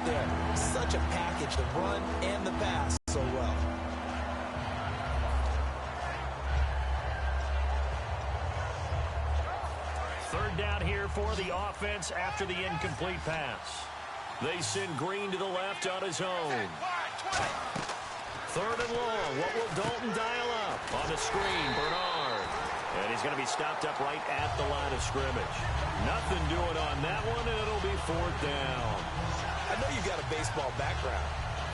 there. Such a package, the run and the pass so well. Third down here for the offense after the incomplete pass. They send Green to the left on his own. Third and long. What will Dalton dial up? On the screen, Bernard. And he's going to be stopped up right at the line of scrimmage. Nothing doing on that one, and it'll be fourth down. I know you've got a baseball background,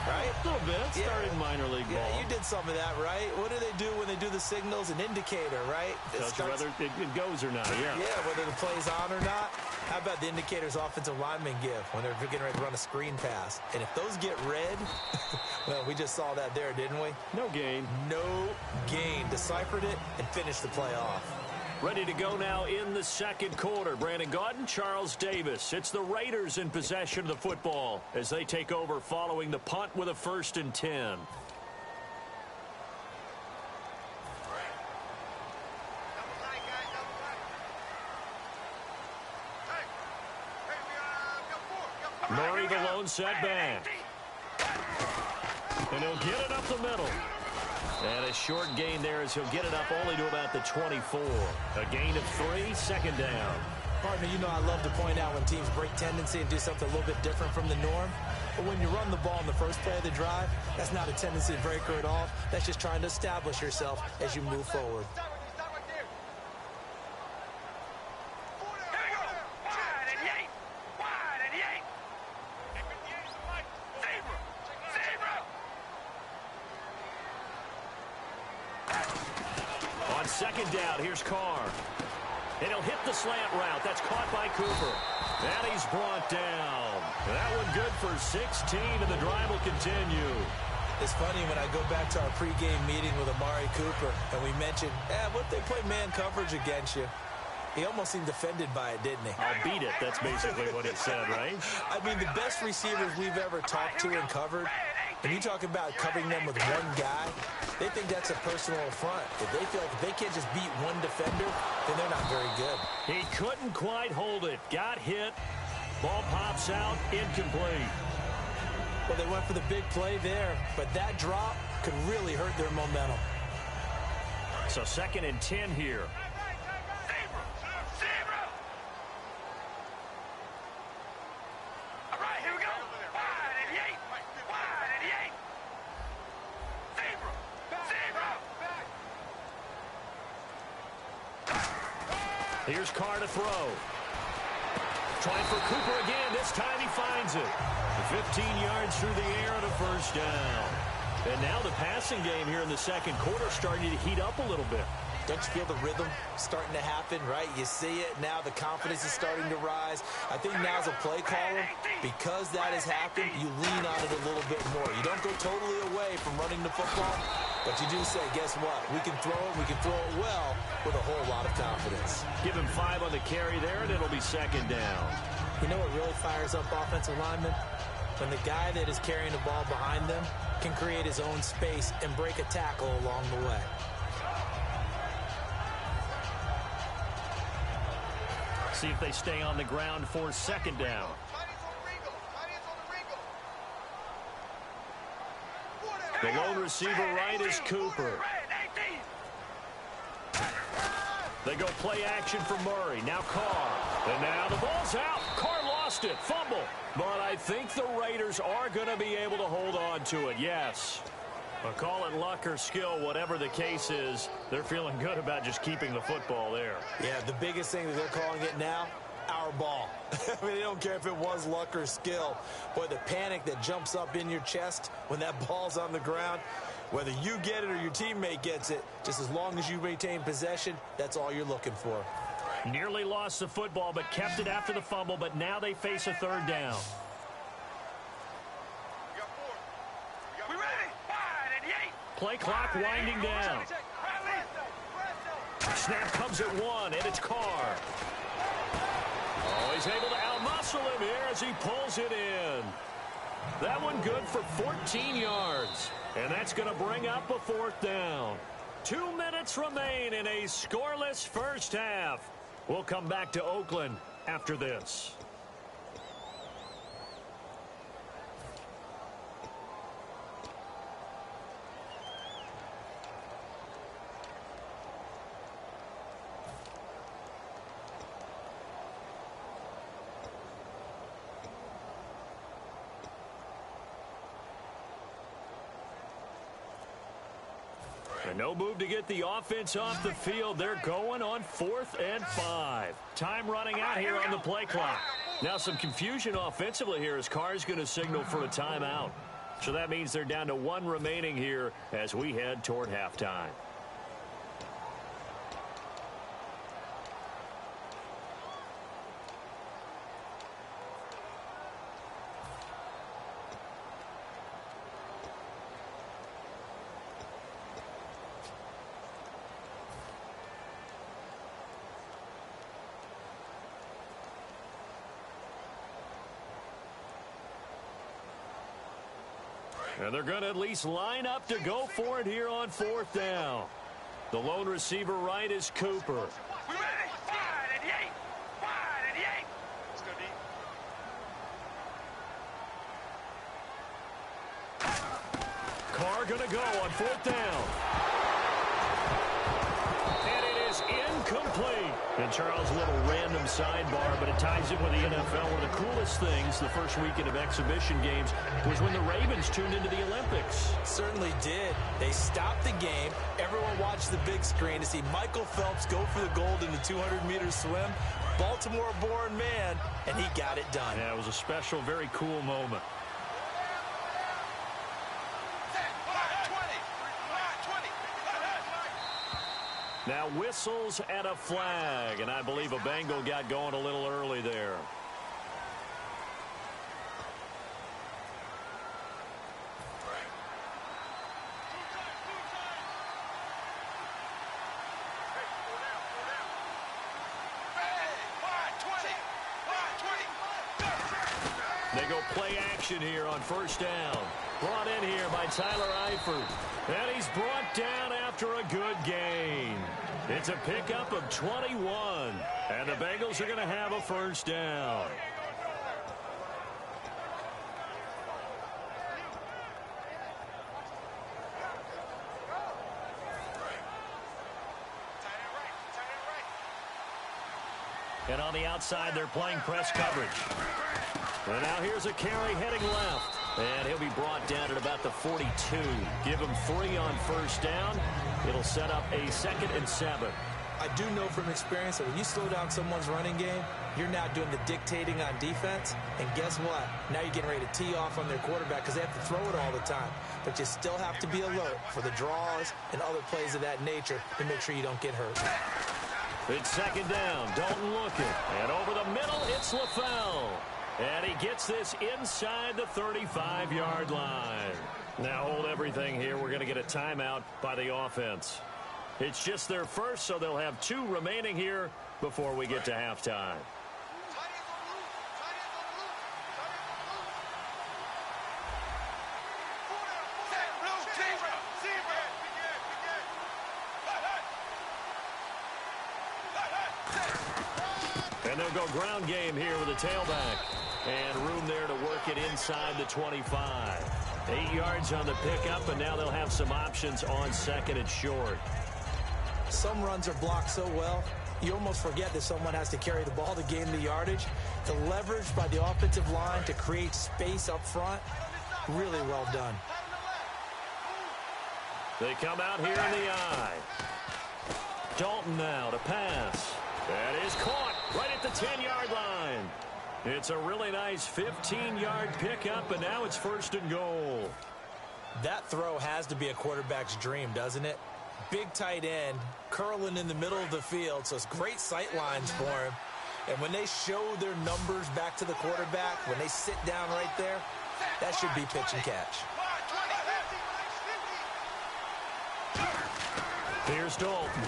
right? A little bit. Started minor league ball. Yeah, you did some of that, right? What do they do when they do the signals? An indicator, right? Tells you whether it goes or not, yeah. Yeah, whether the play's on or not. How about the indicators offensive linemen give when they're getting ready to run a screen pass? And if those get red, well, we just saw that there, didn't we? No gain. No gain. Deciphered it and finished the play off. Ready to go now in the second quarter. Brandon Gaudin, Charles Davis. It's the Raiders in possession of the football as they take over following the punt with a 1st and 10. Murray, the lone setback. And he'll get it up the middle. And a short gain there as he'll get it up only to about the 24. A gain of 3, second down. Partner, you know I love to point out when teams break tendency and do something a little bit different from the norm. But when you run the ball in the first play of the drive, that's not a tendency breaker at all. That's just trying to establish yourself as you move forward. On second down, here's Carr. And he'll hit the slant route. That's caught by Cooper. And he's brought down. That one good for 16, and the drive will continue. It's funny when I go back to our pregame meeting with Amari Cooper, and we mentioned, what if they play man coverage against you? He almost seemed offended by it, didn't he? I'll beat it. That's basically what he said, right? I mean, the best receivers we've ever talked to and covered, and you talk about covering them with one guy, they think that's a personal affront. If they feel like if they can't just beat one defender, then they're not very good. He couldn't quite hold it. Got hit. Ball pops out. Incomplete. Well, they went for the big play there, but that drop could really hurt their momentum. So 2nd and 10 here. Here's Carr to throw. Trying for Cooper again. This time he finds it. 15 yards through the air and a first down. And now the passing game here in the second quarter starting to heat up a little bit. Don't you feel the rhythm starting to happen, right? You see it. Now the confidence is starting to rise. I think now as a play caller, because that has happened, you lean on it a little bit more. You don't go totally away from running the football, but you do say, guess what? We can throw it. We can throw it well with a whole lot of confidence. Give him 5 on the carry there, and it'll be second down. You know what really fires up offensive linemen? When the guy that is carrying the ball behind them can create his own space and break a tackle along the way. See if they stay on the ground for second down. The lone receiver right is Cooper. They go play action for Murray. Now Carr. And now the ball's out. Carr lost it. Fumble. But I think the Raiders are going to be able to hold on to it. Yes. But call it luck or skill, whatever the case is, they're feeling good about just keeping the football there. Yeah, the biggest thing that they're calling it now, our ball. I mean, they don't care if it was luck or skill. Boy, the panic that jumps up in your chest when that ball's on the ground, whether you get it or your teammate gets it, just as long as you retain possession, that's all you're looking for. Nearly lost the football, but kept it after the fumble, but now they face a third down. Play clock winding down. Snap comes at 1, and it's Carr. Oh, he's able to outmuscle him here as he pulls it in. That one good for 14 yards. And that's going to bring up a fourth down. 2 minutes remain in a scoreless first half. We'll come back to Oakland after this. And no move to get the offense off the field. They're going on 4th and 5. Time running out here on the play clock. Now some confusion offensively here as Carr's going to signal for a timeout. So that means they're down to 1 remaining here as we head toward halftime. And they're going to at least line up to go for it here on 4th down. The lone receiver right is Cooper. We ready? 5 and 8. 5 and 8. Let's go, D. Carr going to go on 4th down. And it is incomplete. And Charles, a little random sidebar, but it ties in with the NFL. One of the coolest things the first weekend of exhibition games was when the Ravens tuned into the Olympics. Certainly did. They stopped the game. Everyone watched the big screen to see Michael Phelps go for the gold in the 200-meter swim. Baltimore-born man, and he got it done. Yeah, it was a special, very cool moment. Now whistles and a flag, and I believe a Bengal got going a little early there. They go play action here on 1st down. Brought in here by Tyler Eifert. And he's brought down after a good gain. It's a pickup of 21. And the Bengals are going to have a 1st down. And on the outside, they're playing press coverage. And now here's a carry heading left. And he'll be brought down at about the 42. Give him 3 on 1st down. It'll set up a 2nd and 7. I do know from experience that when you slow down someone's running game, you're now doing the dictating on defense. And guess what? Now you're getting ready to tee off on their quarterback because they have to throw it all the time. But you still have to be alert for the draws and other plays of that nature to make sure you don't get hurt. It's 2nd down. Dalton looking. And over the middle, it's LaFell. And he gets this inside the 35-yard line. Now hold everything here. We're going to get a timeout by the offense. It's just their first, so they'll have 2 remaining here before we get to halftime. And they'll go ground game here with a tailback. And room there to work it inside the 25. 8 yards on the pickup, and now they'll have some options on 2nd and short. Some runs are blocked so well, you almost forget that someone has to carry the ball to gain the yardage. The leverage by the offensive line to create space up front, really well done. They come out here in the eye. Dalton now to pass. That is caught right at the 10-yard line. It's a really nice 15-yard pickup, and now it's 1st and goal. That throw has to be a quarterback's dream, doesn't it? Big tight end, curling in the middle of the field, so it's great sight lines for him. And when they show their numbers back to the quarterback, when they sit down right there, that should be pitch and catch. Here's Dalton.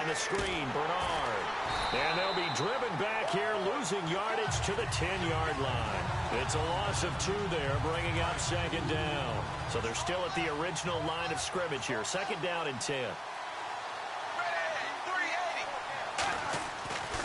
On the screen, Bernard. And they'll be driven back here, losing yardage to the 10-yard line. It's a loss of 2 there, bringing up 2nd down. So they're still at the original line of scrimmage here. 2nd down and 10.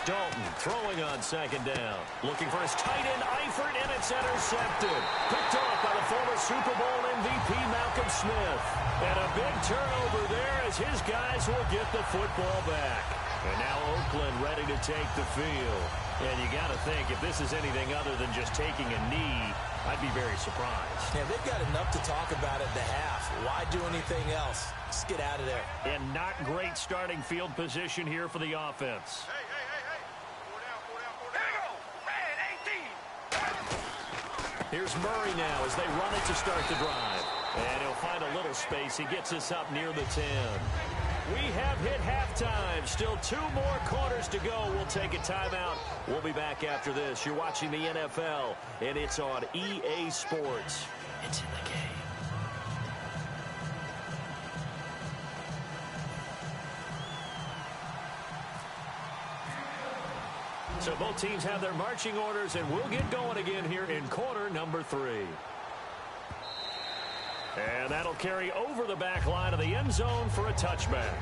Dalton throwing on 2nd down. Looking for his tight end, Eifert, and it's intercepted. Picked off by the former Super Bowl MVP, Malcolm Smith. And a big turnover there as his guys will get the football back. And now Oakland ready to take the field. And you got to think, if this is anything other than just taking a knee, I'd be very surprised. Yeah, they've got enough to talk about at the half. Why do anything else? Just get out of there. And not great starting field position here for the offense. Hey. Here's Murray now as they run it to start the drive. And he'll find a little space. He gets us up near the 10. We have hit halftime. Still 2 more quarters to go. We'll take a timeout. We'll be back after this. You're watching the NFL, and it's on EA Sports. It's in the game. So both teams have their marching orders, and we'll get going again here in quarter number 3. And that'll carry over the back line of the end zone for a touchback.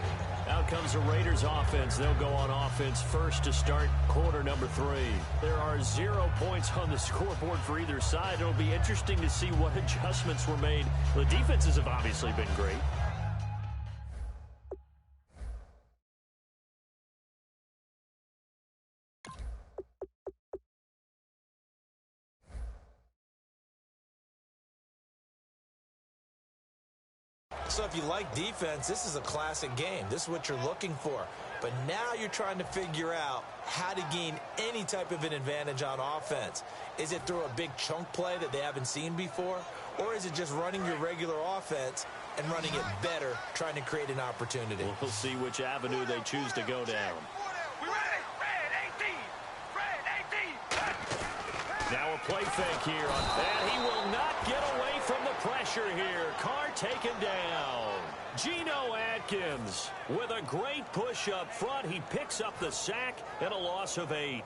Out comes the Raiders offense. They'll go on offense first to start quarter number 3. There are 0 points on the scoreboard for either side. It'll be interesting to see what adjustments were made. The defenses have obviously been great. So if you like defense, this is a classic game. This is what you're looking for. But now you're trying to figure out how to gain any type of an advantage on offense. Is it through a big chunk play that they haven't seen before? Or is it just running your regular offense and running it better, trying to create an opportunity? We'll see which avenue they choose to go down. We ready? Red 18. Red 18. Now a play fake here. And he will not get away from the pressure here. Carr taken down. Geno Atkins with a great push up front. He picks up the sack and a loss of 8. Hey,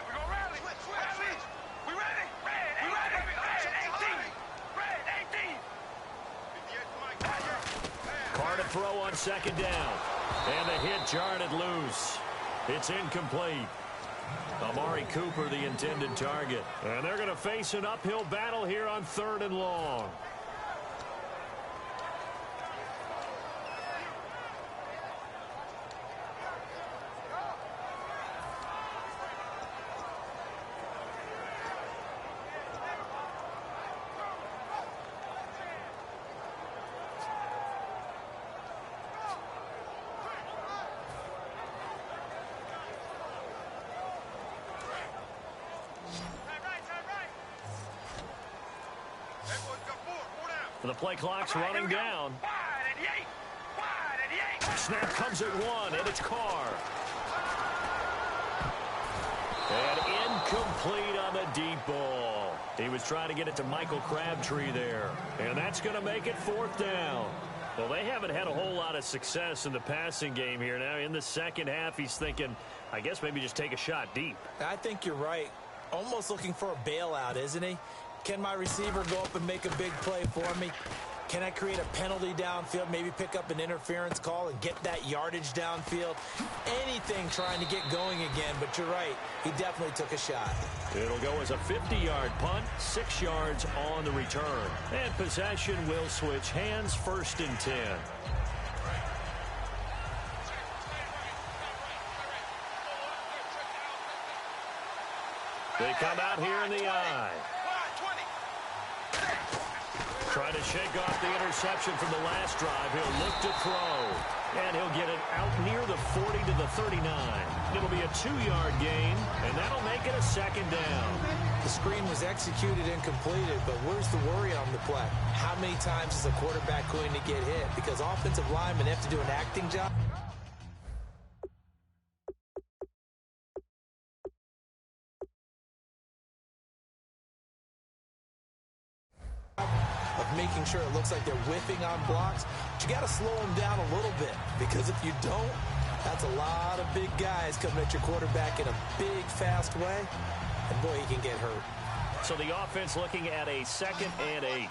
we gonna rally. Rally. We ready? Red 18. Red 18. Carr to throw on second down. And the hit jarred it loose. It's incomplete. Amari Cooper, the intended target. And they're going to face an uphill battle here on 3rd and long. The play clock's running down. Snap comes at 1, and it's Carr. And incomplete on the deep ball. He was trying to get it to Michael Crabtree there. And that's going to make it 4th down. Well, they haven't had a whole lot of success in the passing game here. Now, in the second half, he's thinking, I guess maybe just take a shot deep. I think you're right. Almost looking for a bailout, isn't he? Can my receiver go up and make a big play for me? Can I create a penalty downfield, maybe pick up an interference call and get that yardage downfield? Anything trying to get going again, but you're right. He definitely took a shot. It'll go as a 50-yard punt, 6 yards on the return. And possession will switch hands, 1st and 10. They come out here in the eye. Trying to shake off the interception from the last drive. He'll look to throw. And he'll get it out near the 40 to the 39. It'll be a 2-yard gain, and that'll make it a 2nd down. The screen was executed and completed, but where's the worry on the play? How many times is a quarterback going to get hit? Because offensive linemen have to do an acting job. Making sure it looks like they're whiffing on blocks. But you got to slow them down a little bit, because if you don't, that's a lot of big guys coming at your quarterback in a big, fast way. And boy, he can get hurt. So the offense looking at a 2nd and 8.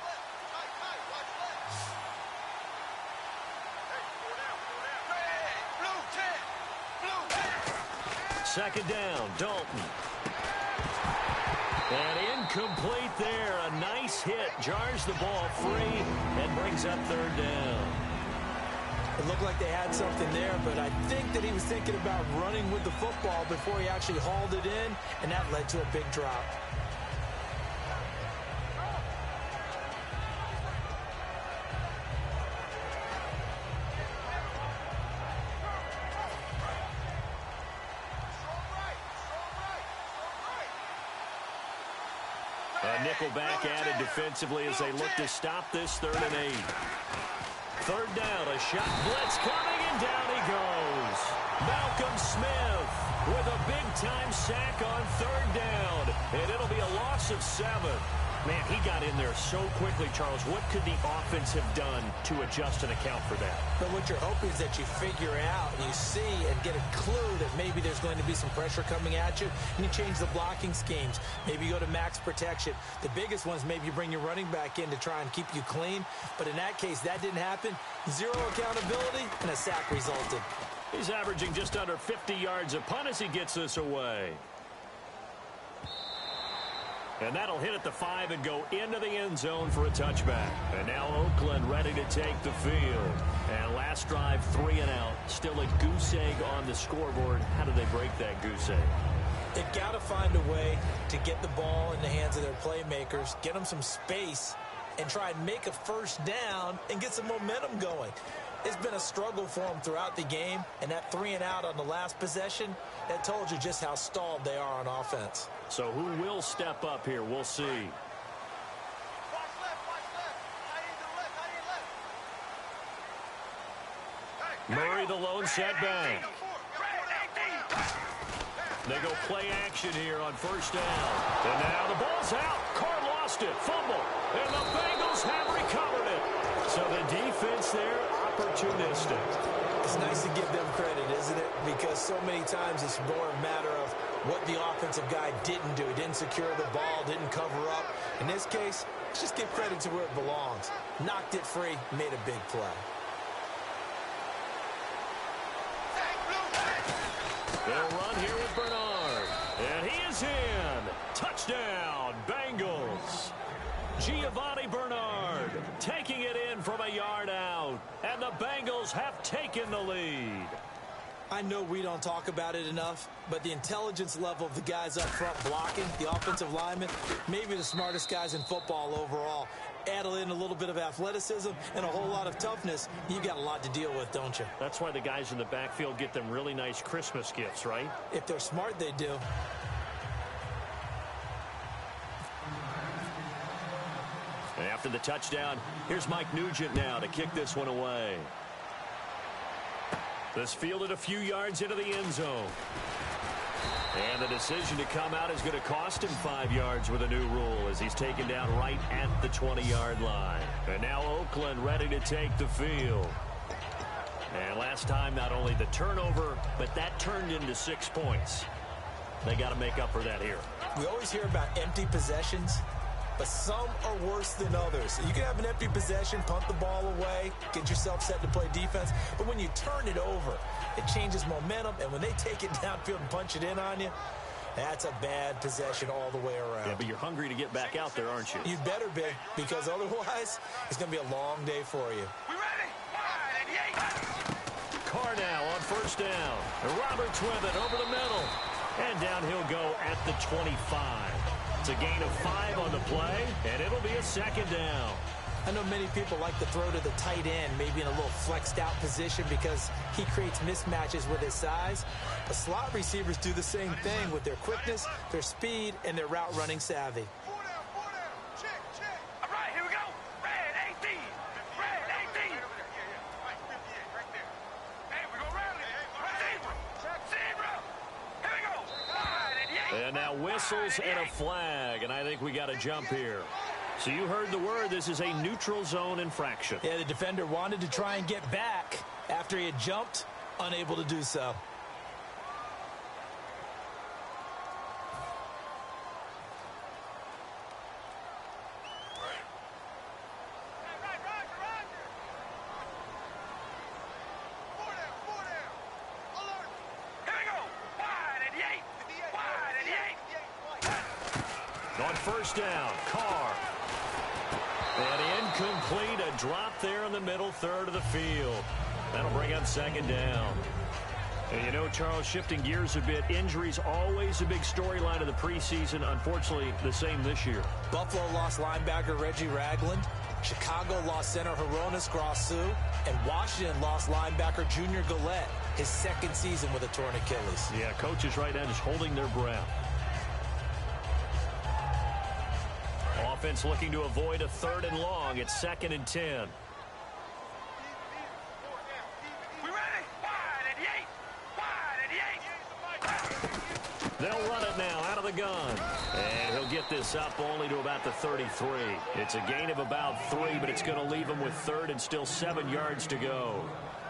Second down, Dalton. And incomplete there. A nice hit. Jars the ball free and brings up 3rd down. It looked like they had something there, but I think that he was thinking about running with the football before he actually hauled it in, and that led to a big drop. A nickelback added defensively as they look to stop this 3rd and 8. 3rd down, a shot blitz coming, and down he goes. Malcolm Smith with a big-time sack on 3rd down, and it'll be a loss of 7. Man, he got in there so quickly, Charles. What could the offense have done to adjust and account for that? But what you're hoping is that you figure out and you see and get a clue that maybe there's going to be some pressure coming at you, and you change the blocking schemes. Maybe you go to max protection. The biggest ones, maybe you bring your running back in to try and keep you clean. But in that case, that didn't happen. 0 accountability, and a sack resulted. He's averaging just under 50 yards a punt as he gets this away. And that'll hit at the 5 and go into the end zone for a touchback. And now Oakland ready to take the field. And last drive, 3 and out. Still a goose egg on the scoreboard. How do they break that goose egg? They've got to find a way to get the ball in the hands of their playmakers, get them some space, and try and make a first down and get some momentum going. It's been a struggle for them throughout the game, and that 3 and out on the last possession, that told you just how stalled they are on offense. So who will step up here? We'll see. Watch left. Murray, the lone setback. They go play action here on 1st down. And now the ball's out. Carr lost it. Fumble. And the Bengals have recovered it. So the defense there, opportunistic. It's nice to give them credit, isn't it? Because so many times it's more a matter of what the offensive guy didn't do. He didn't secure the ball, didn't cover up. In this case, let's just give credit to where it belongs. Knocked it free, made a big play. They'll run here with Bernard. And he is in. Touchdown, Bengals. Giovanni Bernard taking it in from a yard out. And the Bengals have taken the lead. I know we don't talk about it enough, but the intelligence level of the guys up front blocking, the offensive linemen, maybe the smartest guys in football overall. Add in a little bit of athleticism and a whole lot of toughness, you got a lot to deal with, don't you? That's why the guys in the backfield get them really nice Christmas gifts, right? If they're smart, they do. And after the touchdown, here's Mike Nugent now to kick this one away. This fielded a few yards into the end zone. And the decision to come out is going to cost him 5 yards with a new rule as he's taken down right at the 20-yard line. And now Oakland ready to take the field. And last time, not only the turnover, but that turned into 6 points. They got to make up for that here. We always hear about empty possessions, but some are worse than others. You can have an empty possession, punt the ball away, get yourself set to play defense, but when you turn it over, it changes momentum, and when they take it downfield and punch it in on you, that's a bad possession all the way around. Yeah, but you're hungry to get back out there, aren't you? You better be, because otherwise, it's going to be a long day for you. We ready? 88. Carr now on 1st down. Roberts with it over the middle. And down he'll go at the 25. It's a gain of 5 on the play, and it'll be a 2nd down. I know many people like to throw to the tight end, maybe in a little flexed out position because he creates mismatches with his size. But slot receivers do the same thing with their quickness, their speed, and their route running savvy. 4 down. Check. All right, here we go. Red 18. Red 18. Right, 58, right there. Hey, we're going to rally. Zebra. Here we go. Wide 88. And now whistles and a flag, and I think we got a jump here. So you heard the word. This is a neutral zone infraction. Yeah, the defender wanted to try and get back after he had jumped, unable to do so. Right, Roger. 4 down. Alert. Here we go. Wide 88. On 1st down, Carr. And incomplete, a drop there in the middle third of the field. That'll bring up second down. And you know, Charles, shifting gears a bit, injuries always a big storyline of the preseason. Unfortunately, the same this year. Buffalo lost linebacker Reggie Ragland. Chicago lost center Hronis Grasu. And Washington lost linebacker Junior Gillette, his second season with a torn Achilles. Yeah, coaches right now just holding their breath. Offense looking to avoid a 3rd and long. It's 2nd and 10. They'll run it now out of the gun. And he'll get this up only to about the 33. It's a gain of about 3, but it's going to leave him with 3rd and still 7 yards to go.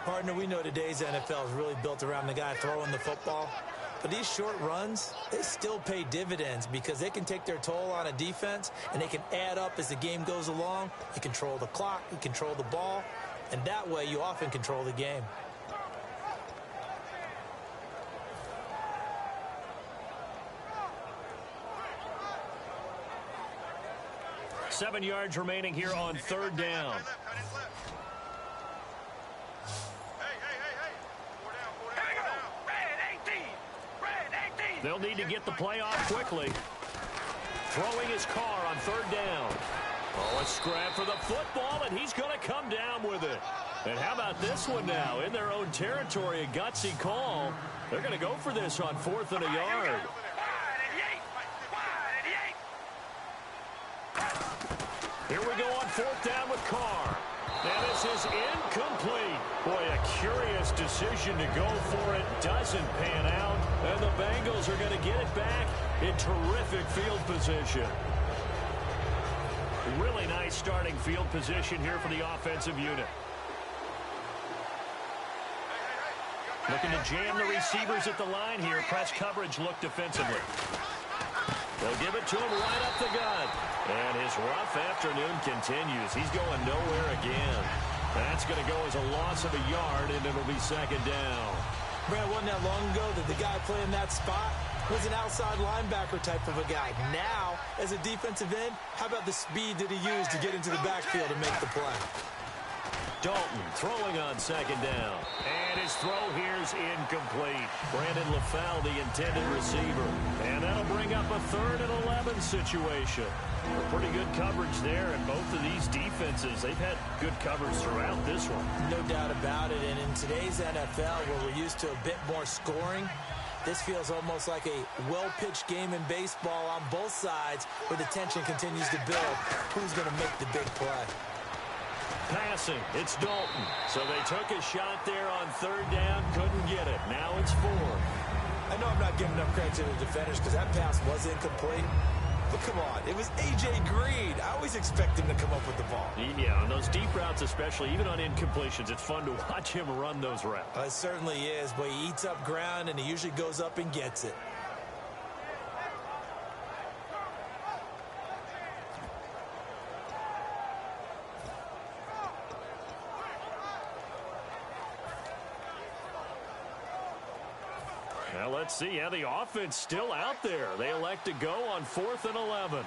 Partner, we know today's NFL is really built around the guy throwing the football. But these short runs, they still pay dividends because they can take their toll on a defense, and they can add up as the game goes along. You control the clock, you control the ball, and that way you often control the game. Seven yards remaining here on 3rd down. They'll need to get the play off quickly. Throwing his car on 3rd down. Oh, a scrap for the football, and he's going to come down with it. And how about this one now? In their own territory, a gutsy call. They're going to go for this on 4th and a yard. Here we go on 4th down with Carr. And this is incomplete. Boy, a curious decision to go for it. Doesn't pan out. And the Bengals are going to get it back in terrific field position. Really nice starting field position here for the offensive unit. Looking to jam the receivers at the line here. Press coverage look defensively. They'll give it to him right up the gut. And his rough afternoon continues. He's going nowhere again. That's going to go as a loss of a yard, and it'll be 2nd down. Brad, wasn't that long ago that the guy playing that spot was an outside linebacker type of a guy. Now, as a defensive end, how about the speed that he used to get into the backfield and make the play? Dalton throwing on 2nd down. And his throw here's incomplete. Brandon LaFell, the intended receiver. And that'll bring up a 3rd and 11 situation. Pretty good coverage there, and both of these defenses, they've had good coverage throughout this one. No doubt about it, and in today's NFL, where we're used to a bit more scoring, this feels almost like a well-pitched game in baseball on both sides, where the tension continues to build. Who's going to make the big play? Passing, it's Dalton. So they took a shot there on 3rd down, couldn't get it. Now it's 4th. I know I'm not giving enough credit to the defenders because that pass was incomplete. But come on, it was A.J. Green. I always expect him to come up with the ball. Yeah, on those deep routes especially, even on incompletions, it's fun to watch him run those routes. It certainly is, but he eats up ground, and he usually goes up and gets it. Now let's see how the offense still out there. They elect to go on 4th and 11.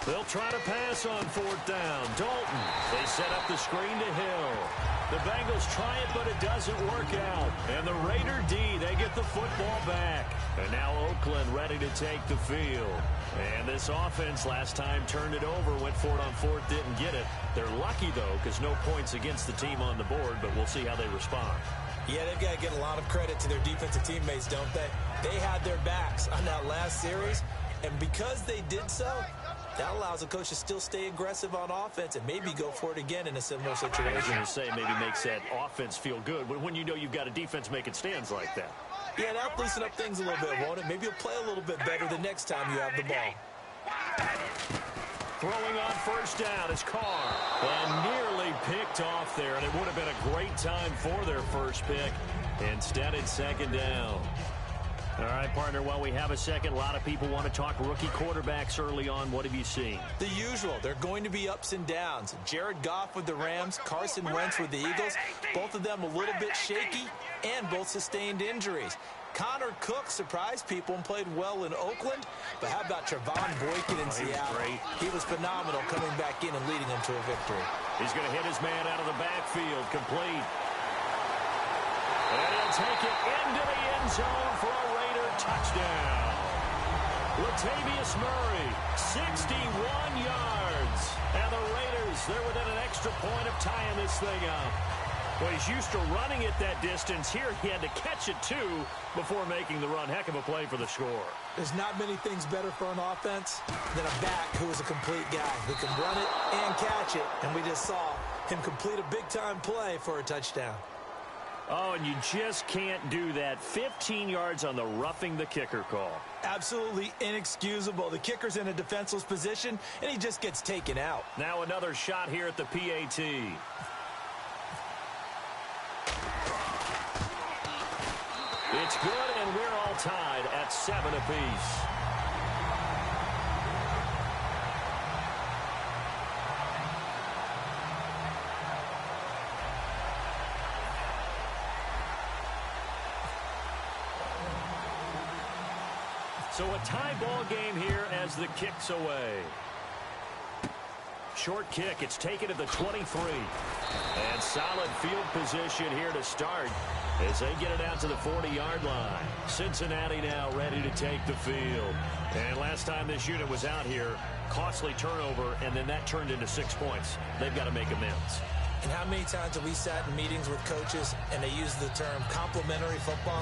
They'll try to pass on 4th down. Dalton, they set up the screen to Hill. The Bengals try it, but it doesn't work out. And the Raider D, they get the football back. And now Oakland ready to take the field. And this offense last time turned it over, went for it on 4th, didn't get it. They're lucky, though, because no points against the team on the board, but we'll see how they respond. Yeah, they've got to get a lot of credit to their defensive teammates, don't they? They had their backs on that last series, and because they did so, that allows the coach to still stay aggressive on offense and maybe go for it again in a similar situation. I was going to say, maybe makes that offense feel good when you know you've got a defense making stands like that. Yeah, that'll loosen up things a little bit, won't it? Maybe you'll play a little bit better the next time you have the ball. Throwing on 1st down is Carr. And nearly picked off there, and it would have been a great time for their first pick. Instead, it's 2nd down. All right, partner, while we have a second, a lot of people want to talk rookie quarterbacks early on. What have you seen? The usual. They're going to be ups and downs. Jared Goff with the Rams, Carson Wentz with the Eagles. Both of them a little bit shaky, and both sustained injuries. Connor Cook surprised people and played well in Oakland. But how about Trevon Boykin in Seattle? Great. He was phenomenal coming back in and leading them to a victory. He's going to hit his man out of the backfield, complete. And he'll take it into the end zone for a Raider touchdown. Latavius Murray, 61 yards. And the Raiders, they're within an extra point of tying this thing up. Well, he's used to running it that distance. Here he had to catch it, too, before making the run. Heck of a play for the score. There's not many things better for an offense than a back who is a complete guy who can run it and catch it. And we just saw him complete a big-time play for a touchdown. Oh, and you just can't do that. 15 yards on the roughing the kicker call. Absolutely inexcusable. The kicker's in a defenseless position, and he just gets taken out. Now another shot here at the PAT. It's good, and we're all tied at 7 apiece. So a tie ball game here as the kick's away. Short kick. It's taken at the 23. And solid field position here to start as they get it out to the 40-yard line. Cincinnati now ready to take the field. And last time this unit was out here, costly turnover, and then that turned into 6 points. They've got to make amends. And how many times have we sat in meetings with coaches and they use the term complementary football?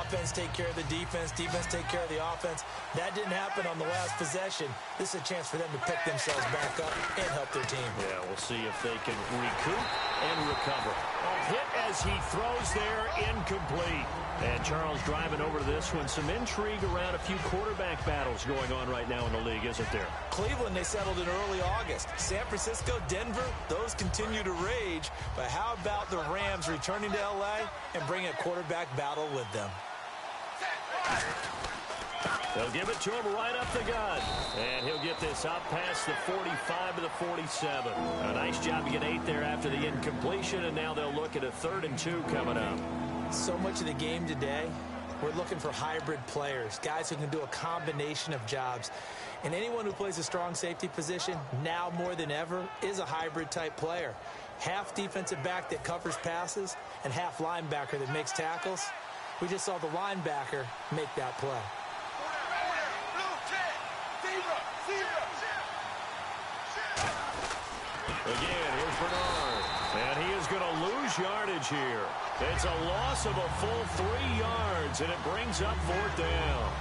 Offense take care of the defense, defense take care of the offense. That didn't happen on the last possession. This is a chance for them to pick themselves back up and help their team. Yeah, we'll see if they can recoup and recover. A hit as he throws there, incomplete. And Charles driving over to this one. Some intrigue around a few quarterback battles going on right now in the league, isn't there? Cleveland, they settled in early August. San Francisco, Denver, those continue to rage. But how about the Rams returning to L.A. and bringing a quarterback battle with them? They'll give it to him right up the gut. And he'll get this up past the 45 to the 47. A nice job to get 8 there after the incompletion, and now they'll look at a 3rd and 2 coming up. So much of the game today, we're looking for hybrid players, guys who can do a combination of jobs. And anyone who plays a strong safety position, now more than ever, is a hybrid-type player. Half defensive back that covers passes and half linebacker that makes tackles. We just saw the linebacker make that play. Again, here's Bernard. And he is going to lose yardage here. It's a loss of a full 3 yards, and it brings up 4th down.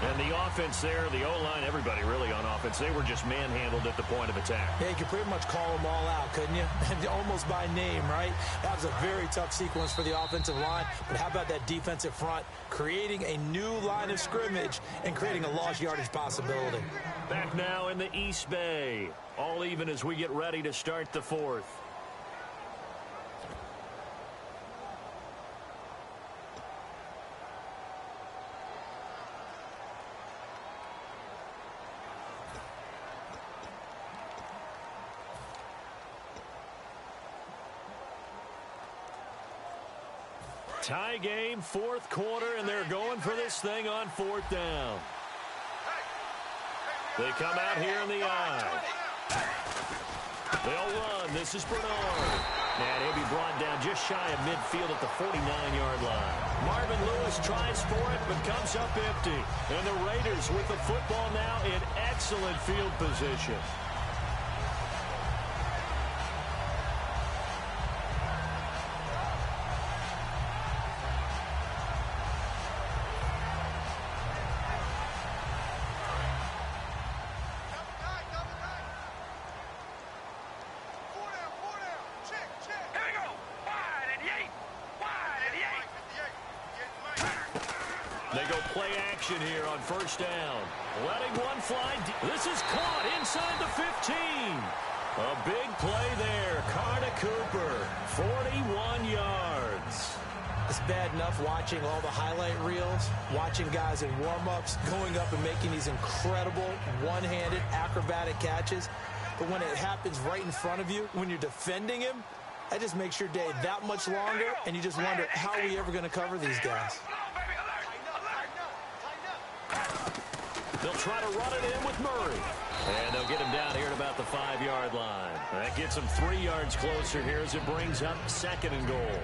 And the offense there, the O-line, everybody really on offense, they were just manhandled at the point of attack. Yeah, you could pretty much call them all out, couldn't you? Almost by name, right? That was a very tough sequence for the offensive line. But how about that defensive front creating a new line of scrimmage and creating a lost yardage possibility? Back now in the East Bay. All even as we get ready to start the 4th. Tie game, 4th quarter, and they're going for this thing on 4th down. They come out here in the eye. They'll run. This is Bernard. And he'll be brought down just shy of midfield at the 49-yard line. Marvin Lewis tries for it, but comes up empty. And the Raiders with the football now in excellent field position. They go play action here on 1st down. Letting one fly. This is caught inside the 15. A big play there. Carter Cooper, 41 yards. It's bad enough watching all the highlight reels, watching guys in warm-ups, going up and making these incredible one-handed acrobatic catches. But when it happens right in front of you, when you're defending him, that just makes your day that much longer, and you just wonder, how are we ever going to cover these guys? They'll try to run it in with Murray. And they'll get him down here at about the 5-yard line. That gets him 3 yards closer here as it brings up 2nd and goal.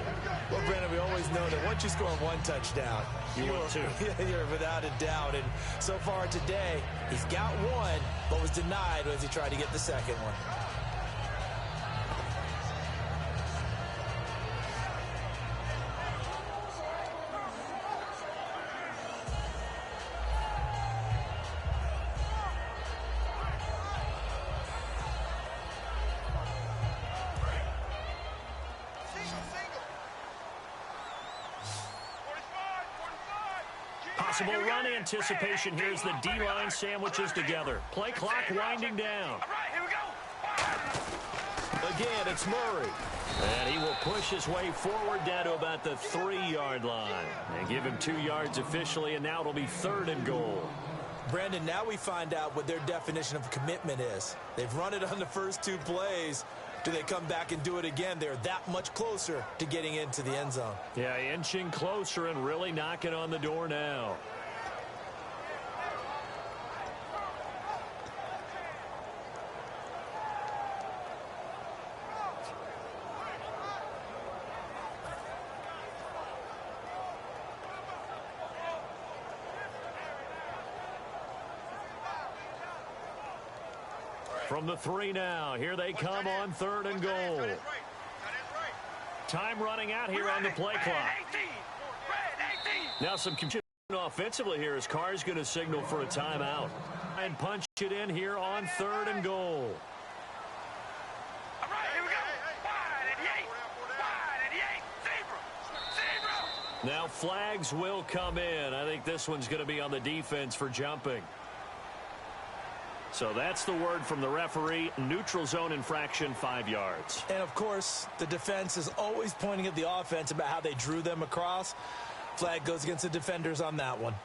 Well, Brandon, we always know that once you score 1 touchdown, You will too. You're without a doubt. And so far today, he's got 1, but was denied as he tried to get the 2nd one. Possible run anticipation here as the D-line sandwiches together. Play clock winding down. All right, here we go. Again, it's Murray. And he will push his way forward down to about the 3-yard line. And give him 2 yards officially, and now it'll be 3rd and goal. Brandon, now we find out what their definition of commitment is. They've run it on the first 2 plays. Do they come back and do it again? They're that much closer to getting into the end zone. Yeah, inching closer and really knocking on the door now. From the 3 now, here they come on 3rd and goal. Time running out here on the play clock. Now some confusion offensively here as Carr's going to signal for a timeout. And punch it in here on 3rd and goal. All right, here we go. Wide at the 8. Wide at the 8. Zebra. Now flags will come in. I think this one's going to be on the defense for jumping. So that's the word from the referee. Neutral zone infraction, 5 yards. And, of course, the defense is always pointing at the offense about how they drew them across. Flag goes against the defenders on that one.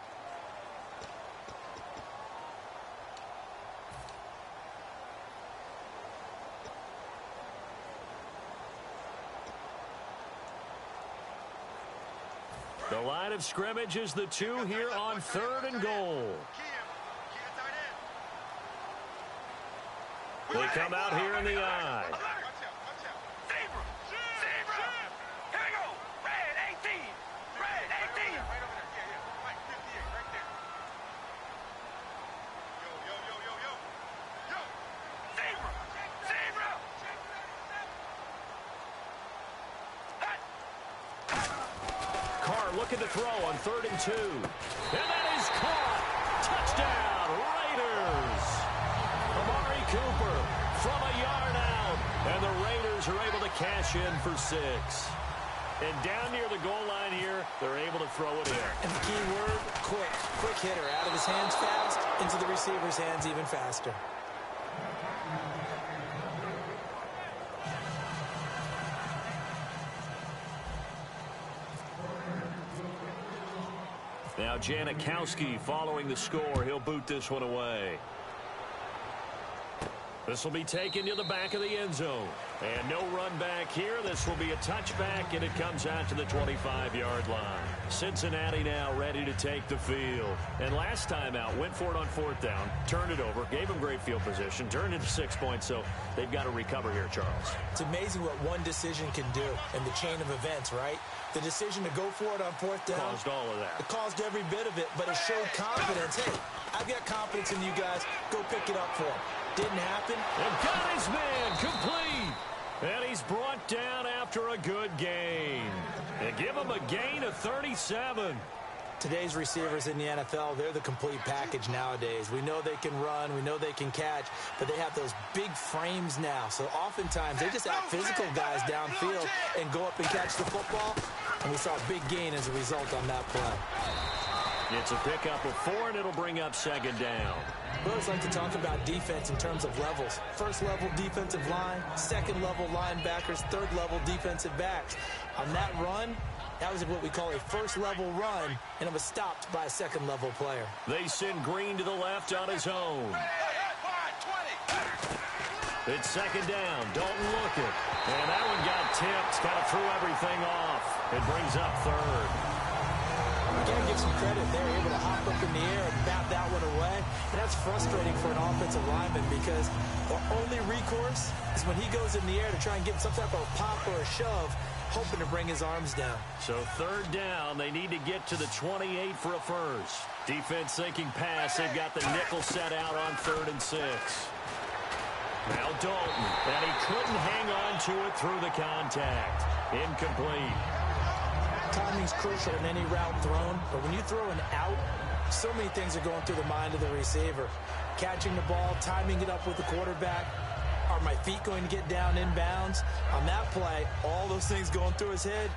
The line of scrimmage is the 2 here on 3rd and goal. They come out here in the eye. Zebra. Zebra. Here we go. Red 18. Red 18. Right over there. Yeah. Right, 58, right there. Yo. Zebra. Zebra. Carr looking to throw on 3rd and 2. And that is caught. Touchdown, Raiders. Amari Cooper from a yard out. And the Raiders are able to cash in for 6. And down near the goal line here, they're able to throw it in. And the key word, quick. Quick hitter. Out of his hands fast, into the receiver's hands even faster. Now Janikowski following the score. He'll boot this one away. This will be taken to the back of the end zone. And no run back here. This will be a touchback, and it comes out to the 25-yard line. Cincinnati now ready to take the field. And last time out, went for it on 4th down, turned it over, gave them great field position, turned into 6 points, so they've got to recover here, Charles. It's amazing what one decision can do in the chain of events, right? The decision to go for it on 4th down. Caused all of that. It caused every bit of it, but it showed confidence. Hey, I've got confidence in you guys. Go pick it up for him. Didn't happen. And got his man complete. And he's brought down after a good gain. And give him a gain of 37. Today's receivers in the NFL, they're the complete package nowadays. We know they can run, we know they can catch, but they have those big frames now. So oftentimes they just out-physical guys downfield and go up and catch the football. And we saw a big gain as a result on that play. It's a pickup of 4, and it'll bring up 2nd down. We always like to talk about defense in terms of levels. First level defensive line, second level linebackers, third level defensive backs. On that run, that was what we call a first level run, and it was stopped by a second level player. They send Green to the left on his own. It's 2nd down. Dalton looking. And that one got tipped. Kind of threw everything off. It brings up 3rd. You got to give some credit there, able to hop up in the air and bat that one away. And that's frustrating for an offensive lineman because the only recourse is when he goes in the air to try and get some type of pop or a shove, hoping to bring his arms down. So third down, they need to get to the 28 for a first. Defense thinking pass. They've got the nickel set out on 3rd and 6. Now Dalton, and he couldn't hang on to it through the contact. Incomplete. Timing's crucial in any route thrown, but when you throw an out, so many things are going through the mind of the receiver. Catching the ball, timing it up with the quarterback. Are my feet going to get down inbounds? On that play, all those things going through his head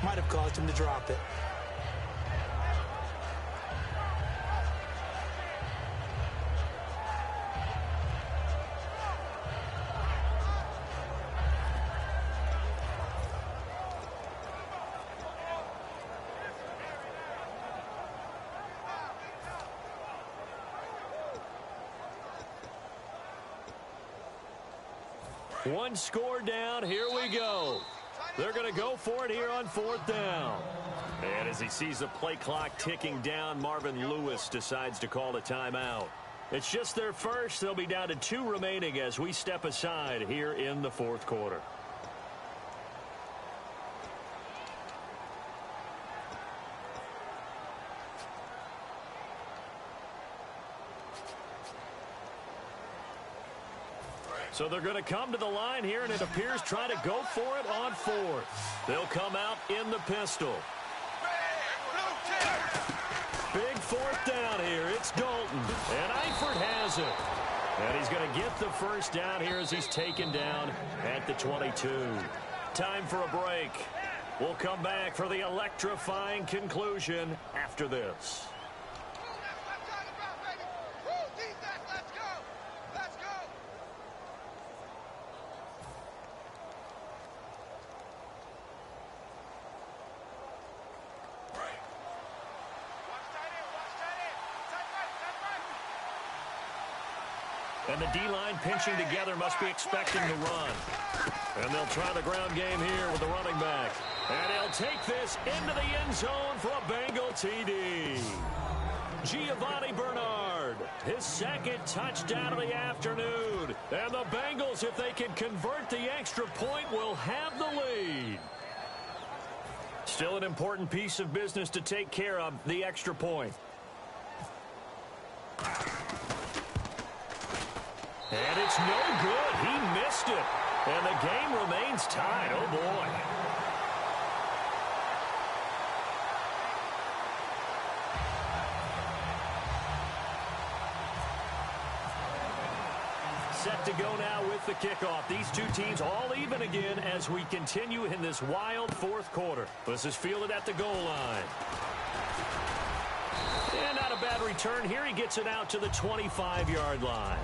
might have caused him to drop it. One score down. Here we go. They're going to go for it here on 4th down. And as he sees the play clock ticking down, Marvin Lewis decides to call a timeout. It's just their first. They'll be down to 2 remaining as we step aside here in the 4th quarter. So they're going to come to the line here, and it appears try to go for it on 4th. They'll come out in the pistol. Big 4th down here. It's Dalton, and Eifert has it. And he's going to get the first down here as he's taken down at the 22. Time for a break. We'll come back for the electrifying conclusion after this. And the D-line pinching together must be expecting to run. And they'll try the ground game here with the running back. And he'll take this into the end zone for a Bengal TD. Giovanni Bernard, his 2nd touchdown of the afternoon. And the Bengals, if they can convert the extra point, will have the lead. Still an important piece of business to take care of, the extra point. And it's no good. He missed it. And the game remains tied. Oh, boy. Set to go now with the kickoff. These two teams all even again as we continue in this wild 4th quarter. This is fielded at the goal line. And not a bad return here. He gets it out to the 25-yard line.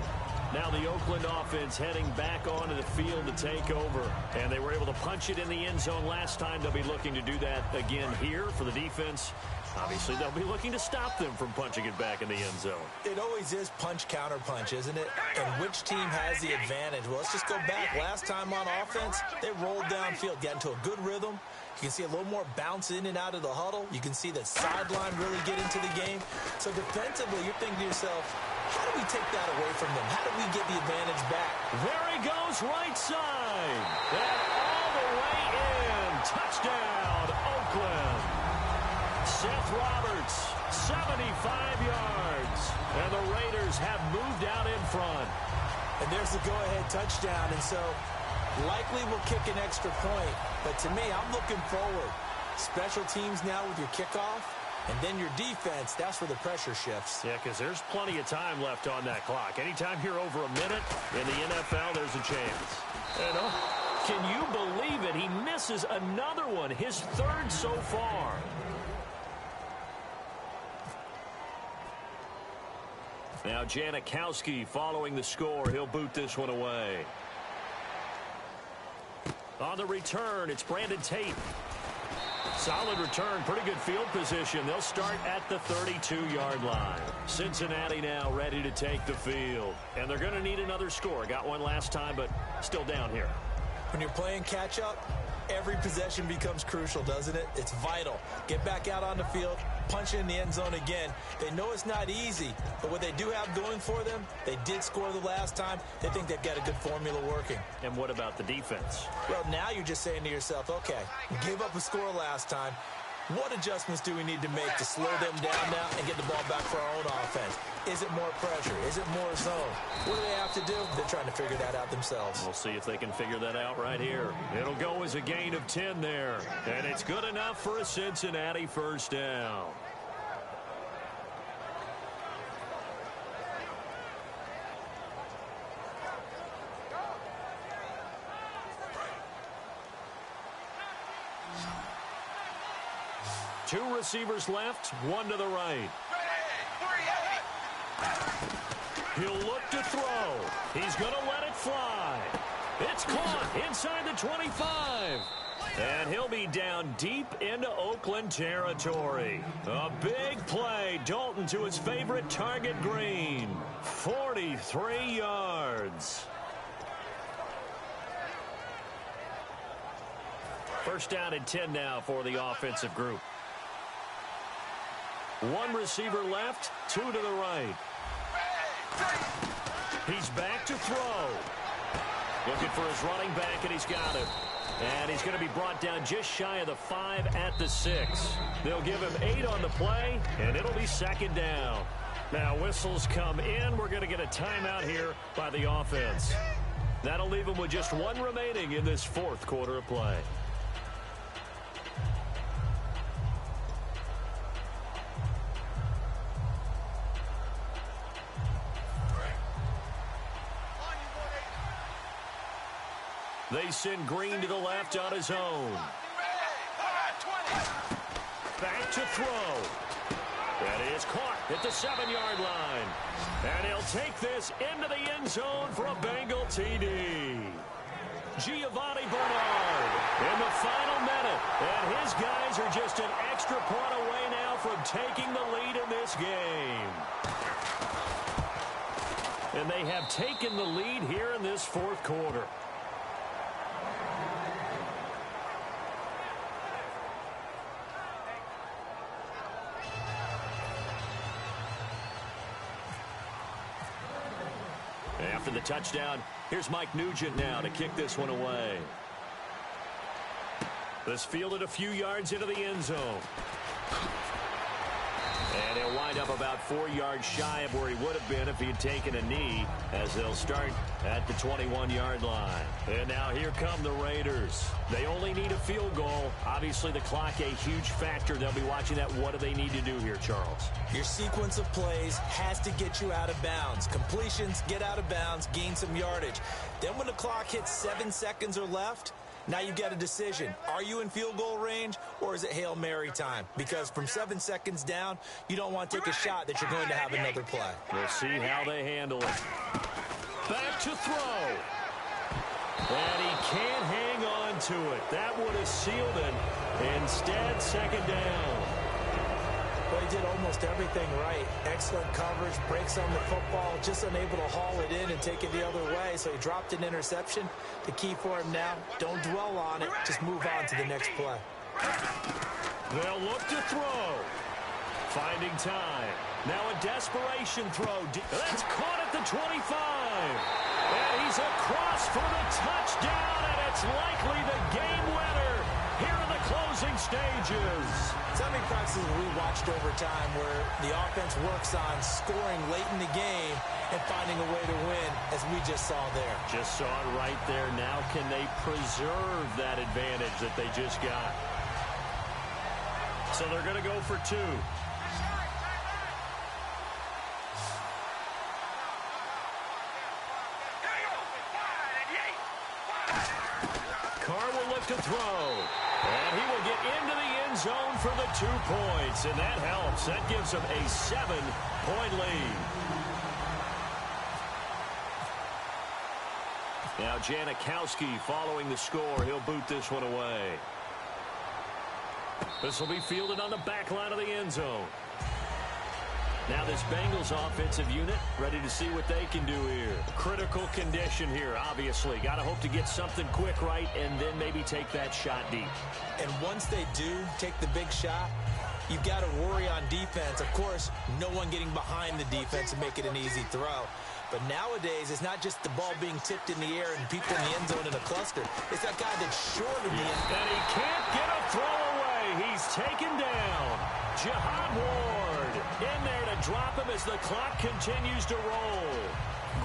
Now the Oakland offense heading back onto the field to take over. And they were able to punch it in the end zone last time. They'll be looking to do that again here for the defense. Obviously, they'll be looking to stop them from punching it back in the end zone. It always is punch-counter-punch, isn't it? And which team has the advantage? Well, let's just go back. Last time on offense, they rolled downfield, got into a good rhythm. You can see a little more bounce in and out of the huddle. You can see that sideline really get into the game. So defensively, you're thinking to yourself, how do we take that away from them? How do we get the advantage back? There he goes, right side. And all the way in. Touchdown, Oakland. Seth Roberts, 75 yards. And the Raiders have moved out in front. And there's the go-ahead touchdown. And so likely will kick an extra point. But to me, I'm looking forward. Special teams now with your kickoff. And then your defense, that's where the pressure shifts. Yeah, because there's plenty of time left on that clock. Anytime you're over a minute in the NFL, there's a chance. And can you believe it? He misses another one, his 3rd so far. Now Janikowski following the score. He'll boot this one away. On the return, it's Brandon Tate. Solid return, pretty good field position. They'll start at the 32-yard line. Cincinnati now ready to take the field. And they're going to need another score. Got one last time, but still down here. When you're playing catch-up, Every possession becomes crucial, doesn't it? It's vital. Get back out on the field, punch in the end zone again. They know it's not easy, but what they do have going for them, they did score the last time. They think they've got a good formula working. And what about the defense? Well, now you're just saying to yourself, okay, we gave up a score last time. What adjustments do we need to make to slow them down now and get the ball back for our own offense? Is it more pressure? Is it more zone? What do they have to do? They're trying to figure that out themselves. We'll see if they can figure that out right here. It'll go as a gain of 10 there. And it's good enough for a Cincinnati first down. Two receivers left, one to the right. He'll look to throw. He's going to let it fly. It's caught inside the 25. And he'll be down deep into Oakland territory. A big play. Dalton to his favorite target, Green. 43 yards. First down and 10 now for the offensive group. One receiver left, two to the right. He's back to throw. Looking for his running back, and he's got it. And he's going to be brought down just shy of the 5 at the 6. They'll give him 8 on the play, and it'll be second down. Now whistles come in. We're going to get a timeout here by the offense. That'll leave him with just one remaining in this fourth quarter of play. They send Green to the left on his own. Back to throw. That is caught at the 7-yard line. And he'll take this into the end zone for a Bengal TD. Giovanni Bernard in the final minute. And his guys are just an extra point away now from taking the lead in this game. And they have taken the lead here in this fourth quarter. After the touchdown, here's Mike Nugent now to kick this one away. This fielded a few yards into the end zone. And he'll wind up about 4 yards shy of where he would have been if he had taken a knee, as they'll start at the 21-yard line. And now here come the Raiders. They only need a field goal. Obviously, the clock a huge factor. They'll be watching that. What do they need to do here, Charles? Your sequence of plays has to get you out of bounds. Completions, get out of bounds, gain some yardage. Then when the clock hits 7 seconds or left, now you've got a decision. Are you in field goal range, or is it Hail Mary time? Because from 7 seconds down, you don't want to take a shot that you're going to have another play. We'll see how they handle it. Back to throw. And he can't hang on to it. That would have sealed it. Instead, second down. Well, he did almost everything right. Excellent coverage, breaks on the football, just unable to haul it in and take it the other way, so he dropped an interception. The key for him now, don't dwell on it, just move on to the next play. They'll look to throw. Finding time. Now a desperation throw. That's caught at the 25. And he's across for the touchdown, and it's likely the game winner here in the closing stages. So many practices we watched over time where the offense works on scoring late in the game and finding a way to win, as we just saw there. Just saw it right there. Now can they preserve that advantage that they just got? So they're going to go for 2. Carr will look to throw. And he will get into the end zone for the 2 points. And that helps. That gives him a 7-point lead. Now Janikowski following the score. He'll boot this one away. This will be fielded on the back line of the end zone. Now this Bengals offensive unit ready to see what they can do here. Critical condition here, obviously. Got to hope to get something quick right and then maybe take that shot deep. And once they do take the big shot, you've got to worry on defense. Of course, no one getting behind the defense and make it an easy throw. But nowadays, it's not just the ball being tipped in the air and people in the end zone in a cluster. It's that guy that's short in the end. And he can't get a throw away. He's taken down. Jihad Ward in there to drop him as the clock continues to roll.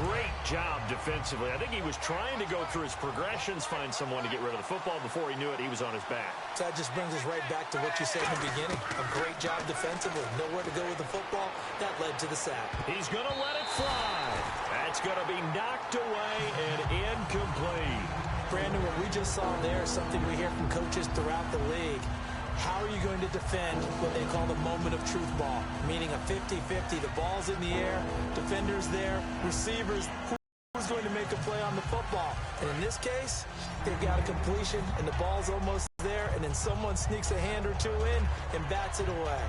Great job defensively. I think he was trying to go through his progressions, find someone to get rid of the football. Before he knew it, he was on his back. So that just brings us right back to what you said in the beginning. A great job defensively. Nowhere to go with the football. That led to the sack. He's going to let it fly. That's going to be knocked away and incomplete. Brandon, what we just saw there is something we hear from coaches throughout the league. How are you going to defend what they call the moment of truth ball, meaning a 50-50? The ball's in the air, defenders there, receivers. Who's going to make a play on the football? And in this case, they've got a completion, and the ball's almost there, and then someone sneaks a hand or two in and bats it away.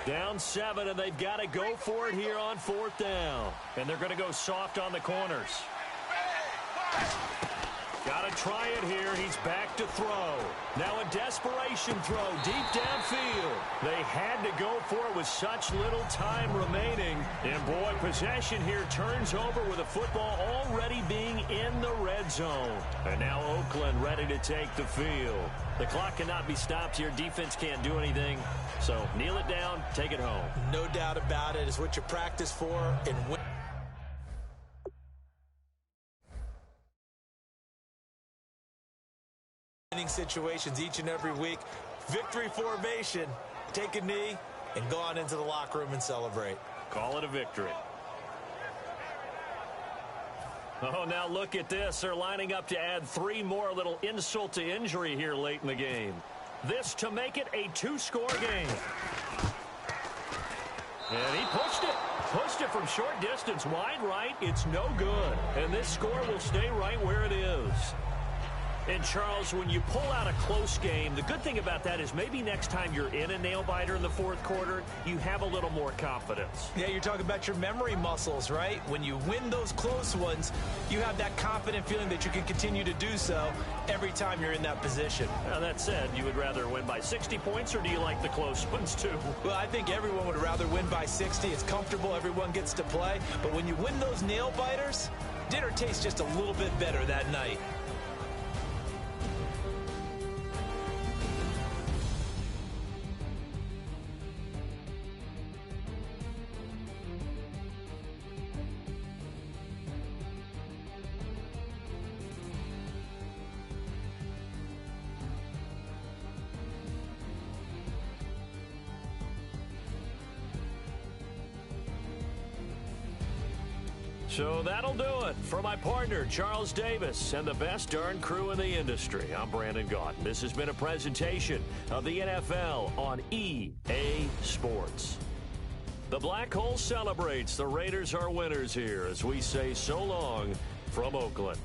Down 7, and they've got to go for it here on 4th down. And they're going to go soft on the corners. Got to try it here. He's back to throw. Now a desperation throw deep downfield. They had to go for it with such little time remaining. And, boy, possession here turns over with the football already being in the red zone. And now Oakland ready to take the field. The clock cannot be stopped here. Defense can't do anything. So kneel it down, take it home. No doubt about it. It's what you practice for and win. Situations each and every week. Victory formation. Take a knee and go on into the locker room and celebrate. Call it a victory. Oh, now look at this. They're lining up to add 3 more. A little insult to injury here late in the game. This to make it a 2-score game. And he pushed it. Pushed it from short distance. Wide right. It's no good. And this score will stay right where it is. And, Charles, when you pull out a close game, the good thing about that is maybe next time you're in a nail-biter in the 4th quarter, you have a little more confidence. Yeah, you're talking about your memory muscles, right? When you win those close ones, you have that confident feeling that you can continue to do so every time you're in that position. Now, that said, you would rather win by 60 points, or do you like the close ones, too? Well, I think everyone would rather win by 60. It's comfortable. Everyone gets to play. But when you win those nail-biters, dinner tastes just a little bit better that night. So that'll do it. For my partner, Charles Davis, and the best darn crew in the industry, I'm Brandon Gaudin. This has been a presentation of the NFL on EA Sports. The Black Hole celebrates. The Raiders are winners here as we say so long from Oakland.